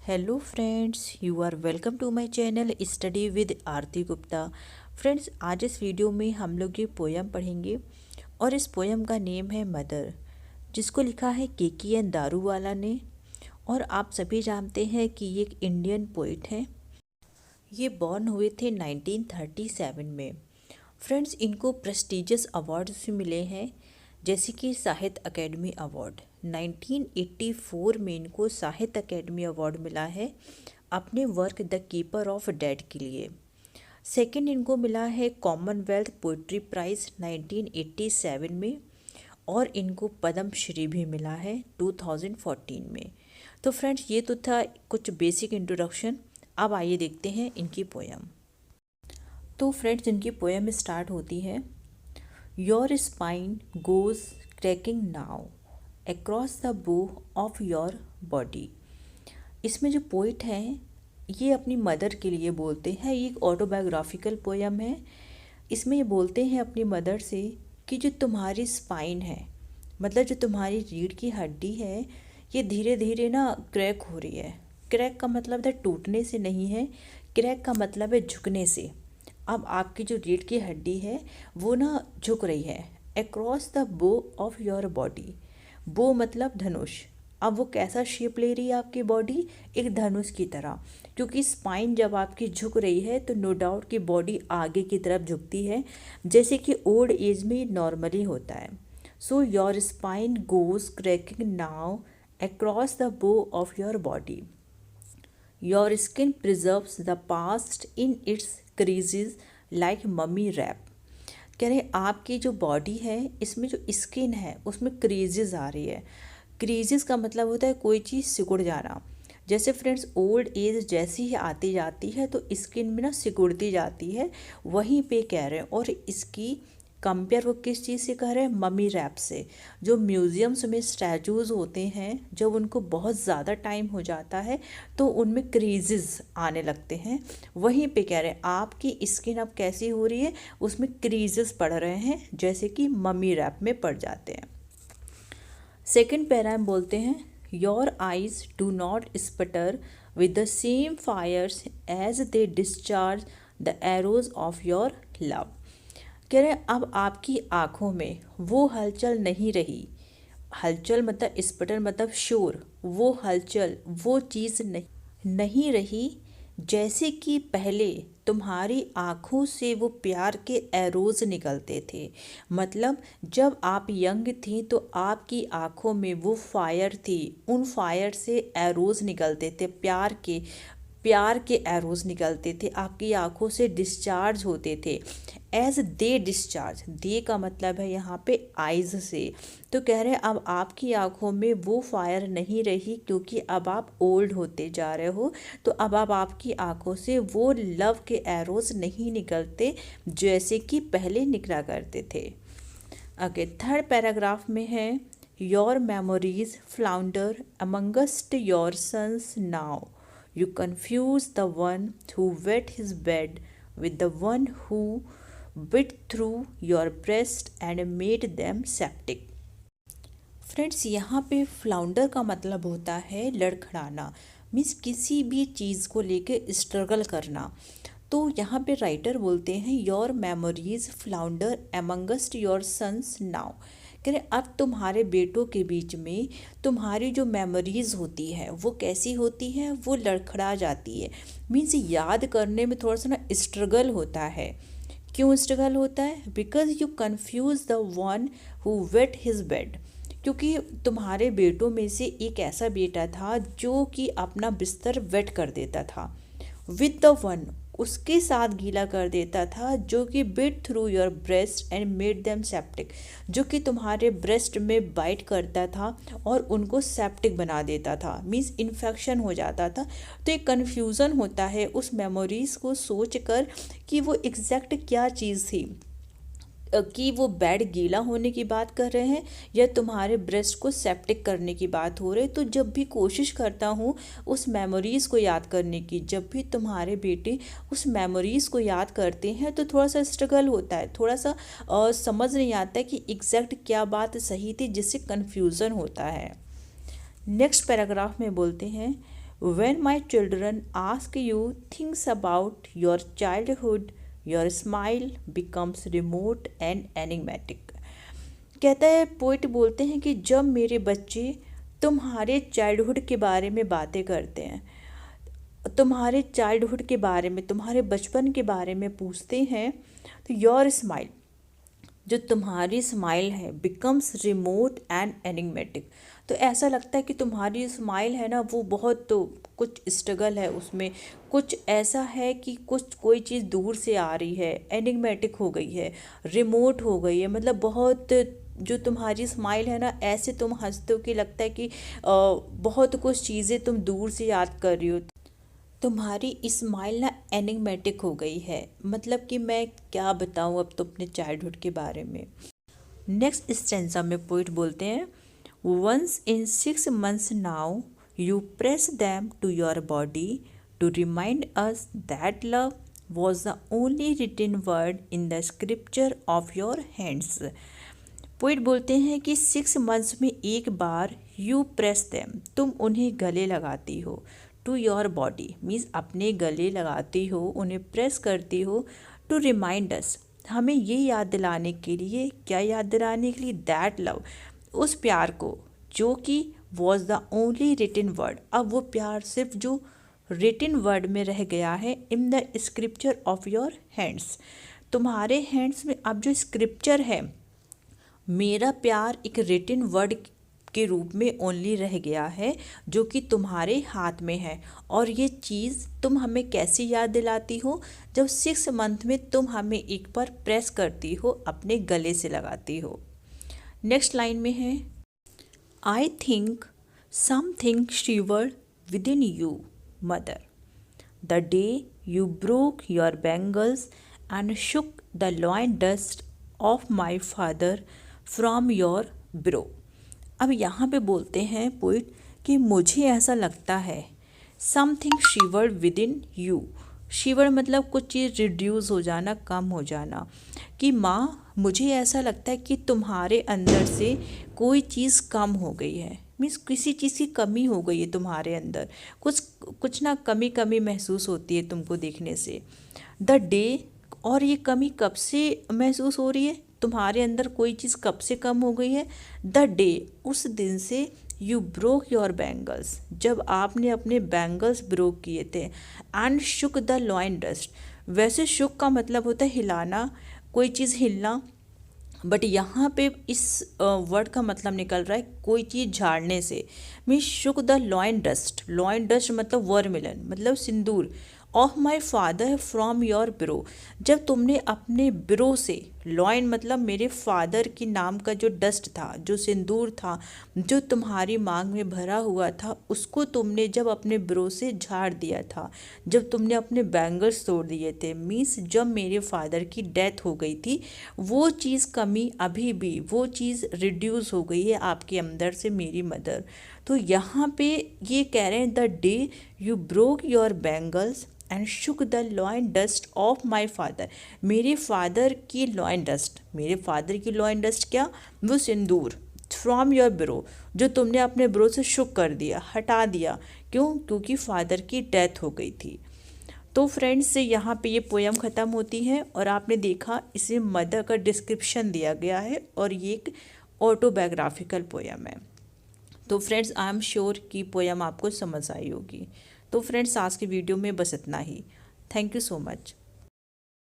Hello friends, you are welcome to my channel study with Aarti Gupta. Friends, आज इस video में हम लोग ये पोयम पढ़ेंगे और इस पोयम का नेम है मदर, जिसको लिखा है के.एन. दारूवाला ने। और आप सभी जानते हैं कि ये एक इंडियन पोइट हैं। ये बॉर्न हुए थे 1937 में। फ्रेंड्स, इनको प्रेस्टिजियस अवार्ड्स भी मिले हैं, जैसे कि साहित्य अकेडमी अवार्ड 1984 में इनको साहित्य अकेडमी अवार्ड मिला है अपने work the keeper of dead के लिए। सेकंड, इनको मिला है कॉमनवेल्थ पोइट्री प्राइज़ 1987 में, और इनको पद्म श्री भी मिला है 2014 में। तो फ्रेंड्स, ये तो था कुछ बेसिक इंट्रोडक्शन। अब आइए देखते हैं इनकी पोयम। तो फ्रेंड्स, इनकी पोयम स्टार्ट होती है, your spine goes cracking now across the bow of your body. इसमें जो पोइट हैं ये अपनी मदर के लिए बोलते हैं। ये एक ऑटोबायोग्राफिकल पोयम है। इसमें ये बोलते हैं अपनी मदर से कि जो तुम्हारी स्पाइन है, मतलब जो तुम्हारी रीढ़ की हड्डी है, ये धीरे धीरे ना क्रैक हो रही है। क्रैक का मतलब है टूटने से नहीं है, क्रैक का मतलब है झुकने से। अब आपकी जो रीढ़ की हड्डी है वो ना झुक रही है across the bow of your body. बो मतलब धनुष। अब वो कैसा शेप ले रही है आपकी बॉडी? एक धनुष की तरह, क्योंकि स्पाइन जब आपकी झुक रही है तो नो डाउट कि बॉडी आगे की तरफ झुकती है, जैसे कि ओल्ड एज में नॉर्मली होता है। So your spine goes cracking now across the bow of your body. Your skin preserves the past in its creases like mummy wrap. कह रहे आपकी जो बॉडी है इसमें जो स्किन है उसमें क्रीजेज आ रही है। क्रीजेस का मतलब होता है कोई चीज़ सिकुड़ जाना। जैसे फ्रेंड्स, ओल्ड एज जैसी ही आती जाती है तो स्किन में ना सिकुड़ती जाती है, वहीं पे कह रहे हैं। और इसकी कंपेयर वो किस चीज़ से कह रहे हैं? मम्मी रैप से। जो म्यूज़ियम्स में स्टैचूज़ होते हैं, जब उनको बहुत ज़्यादा टाइम हो जाता है तो उनमें क्रीजेस आने लगते हैं, वहीं पे कह रहे हैं आपकी स्किन अब कैसी हो रही है, उसमें क्रीजेस पड़ रहे हैं, जैसे कि मम्मी रैप में पड़ जाते हैं। सेकेंड पैरा में बोलते हैं, your eyes do not sputter with the same fires as they discharge the arrows of your love. कह रहे हैं अब आपकी आँखों में वो हलचल नहीं रही। हलचल मतलब स्पटर मतलब शोर। वो हलचल, वो चीज़ नहीं रही जैसे कि पहले तुम्हारी आँखों से वो प्यार के एरोज निकलते थे। मतलब जब आप यंग थी तो आपकी आँखों में वो फायर थी, उन फायर से एरोज निकलते थे, प्यार के एरोज निकलते थे, आपकी आंखों से डिस्चार्ज होते थे। एज दे डिस्चार्ज, दे का मतलब है यहाँ पे आइज से। तो कह रहे हैं अब आपकी आंखों में वो फायर नहीं रही, क्योंकि अब आप ओल्ड होते जा रहे हो। तो अब आपकी आंखों से वो लव के एरोज नहीं निकलते जैसे कि पहले निकला करते थे। आगे थर्ड पैराग्राफ में है, your memories flounder amongst your sons now you confuse the one who wet his bed with the one who bit through your breast and made them septic। Friends, यहाँ पे फ्लाउंडर का मतलब होता है लड़खड़ाना, means किसी भी चीज़ को लेके स्ट्रगल करना। तो यहाँ पे राइटर बोलते हैं, your memories flounder amongst your sons now. कह रहे अब तुम्हारे बेटों के बीच में तुम्हारी जो मेमोरीज़ होती है वो कैसी होती है? वो लड़खड़ा जाती है। मीन्स याद करने में थोड़ा सा ना स्ट्रगल होता है। क्यों स्ट्रगल होता है? Because you confuse the one who wet his bed. क्योंकि तुम्हारे बेटों में से एक ऐसा बेटा था जो कि अपना बिस्तर वेट कर देता था, विद द वन, उसके साथ गीला कर देता था, जो कि bit through your breast and made them septic, जो कि तुम्हारे ब्रेस्ट में बाइट करता था और उनको सेप्टिक बना देता था, मीन्स इन्फेक्शन हो जाता था। तो एक कन्फ्यूज़न होता है उस मेमोरीज़ को सोच कर कि वो एग्जैक्ट क्या चीज़ थी, कि वो बेड गीला होने की बात कर रहे हैं या तुम्हारे ब्रेस्ट को सेप्टिक करने की बात हो रही है। तो जब भी कोशिश करता हूँ उस मेमोरीज़ को याद करने की, जब भी तुम्हारे बेटे उस मेमोरीज़ को याद करते हैं तो थोड़ा सा स्ट्रगल होता है, थोड़ा सा समझ नहीं आता है कि एग्जैक्ट क्या बात सही थी, जिससे कन्फ्यूज़न होता है। नेक्स्ट पैराग्राफ में बोलते हैं, When my children ask you things about your childhood, your smile becomes remote and enigmatic. कहता है, पोइट बोलते हैं कि जब मेरे बच्चे तुम्हारे चाइल्डहुड के बारे में बातें करते हैं, तुम्हारे चाइल्डहुड के बारे में, तुम्हारे बचपन के बारे में पूछते हैं, तो योर स्माइल, जो तुम्हारी स्माइल है, बिकम्स रिमोट एंड एनिग्मेटिक। तो ऐसा लगता है कि तुम्हारी स्माइल है ना, वो बहुत तो कुछ स्ट्रगल है उसमें, कुछ ऐसा है कि कुछ कोई चीज़ दूर से आ रही है, एनिग्मेटिक हो गई है, रिमोट हो गई है। मतलब बहुत, जो तुम्हारी स्माइल है ना, ऐसे तुम हंसते हो कि लगता है कि बहुत कुछ चीज़ें तुम दूर से याद कर रही हो। तुम्हारी स्माइल ना एनिग्मेटिक हो गई है। मतलब कि मैं क्या बताऊँ अब तो अपने चाइल्डहुड के बारे में। नेक्स्ट स्टेंजा में पोइट बोलते हैं, once in 6 months now you press them to your body to remind us that love was the only written word in the scripture of your hands. Poet बोलते हैं कि 6 months में एक बार you press them, तुम उन्हें गले लगाती हो, टू योर बॉडी मीन्स अपने गले लगाती हो, उन्हें प्रेस करती हो, टू रिमाइंड अस, हमें ये याद दिलाने के लिए, क्या याद दिलाने के लिए, दैट लव, उस प्यार को जो कि was the only written word, अब वो प्यार सिर्फ जो रिटन वर्ड में रह गया है, इन the scripture of your hands, तुम्हारे हैंड्स में अब जो स्क्रिप्चर है, मेरा प्यार एक रिटन वर्ड के रूप में ओनली रह गया है, जो कि तुम्हारे हाथ में है। और ये चीज़ तुम हमें कैसे याद दिलाती हो, जब 6 month में तुम हमें एक बार प्रेस करती हो, अपने गले से लगाती हो। नेक्स्ट लाइन में है, I think something shivered within you mother the day you broke your bangles and shook the loin dust of my father from your brow. अब यहाँ पे बोलते हैं पोइट कि मुझे ऐसा लगता है, something shivered within you, shiver मतलब कुछ चीज़ रिड्यूस हो जाना, कम हो जाना, कि माँ मुझे ऐसा लगता है कि तुम्हारे अंदर से कोई चीज़ कम हो गई है, मीन्स किसी चीज़ की कमी हो गई है तुम्हारे अंदर, कुछ ना कमी कमी महसूस होती है तुमको देखने से। द डे, और ये कमी कब से महसूस हो रही है, तुम्हारे अंदर कोई चीज़ कब से कम हो गई है, द डे, उस दिन से, यू ब्रोक योर बैंगल्स, जब आपने अपने बैंगल्स ब्रोक किए थे, and shook the loin dust, वैसे शुक का मतलब होता है हिलाना, कोई चीज़ हिलना, बट यहाँ पे इस वर्ड का मतलब निकल रहा है कोई चीज़ झाड़ने से, means shook the loin dust, loin dust मतलब वर्मिलन मतलब सिंदूर, of my father from your brow, जब तुमने अपने ब्रो से, लॉइन मतलब मेरे फादर की नाम का जो डस्ट था, जो सिंदूर था, जो तुम्हारी मांग में भरा हुआ था, उसको तुमने जब अपने ब्रो से झाड़ दिया था, जब तुमने अपने बैंगल्स तोड़ दिए थे, मीन्स जब मेरे फादर की डेथ हो गई थी, वो चीज़ कमी अभी भी, वो चीज़ रिड्यूस हो गई है आपके अंदर से, मेरी मदर। तो यहाँ पे ये कह रहे हैं, the day you broke your bangles and shook the loin dust of my father, मेरे फादर की लॉइन डस्ट, मेरे फादर की लॉइन डस्ट क्या, वो सिंदूर, फ्रॉम योर ब्रो, जो तुमने अपने ब्रो से शुक कर दिया, हटा दिया, क्यों, क्योंकि फादर की डेथ हो गई थी। तो फ्रेंड्स यहाँ पे ये पोयम ख़त्म होती है, और आपने देखा इसे मदर का डिस्क्रिप्शन दिया गया है, और ये एक ऑटोबायोग्राफिकल पोयम है। तो फ्रेंड्स आई एम श्योर कि पोयम आपको समझ आई होगी। तो फ्रेंड्स आज की वीडियो में बस इतना ही। Thank you so much.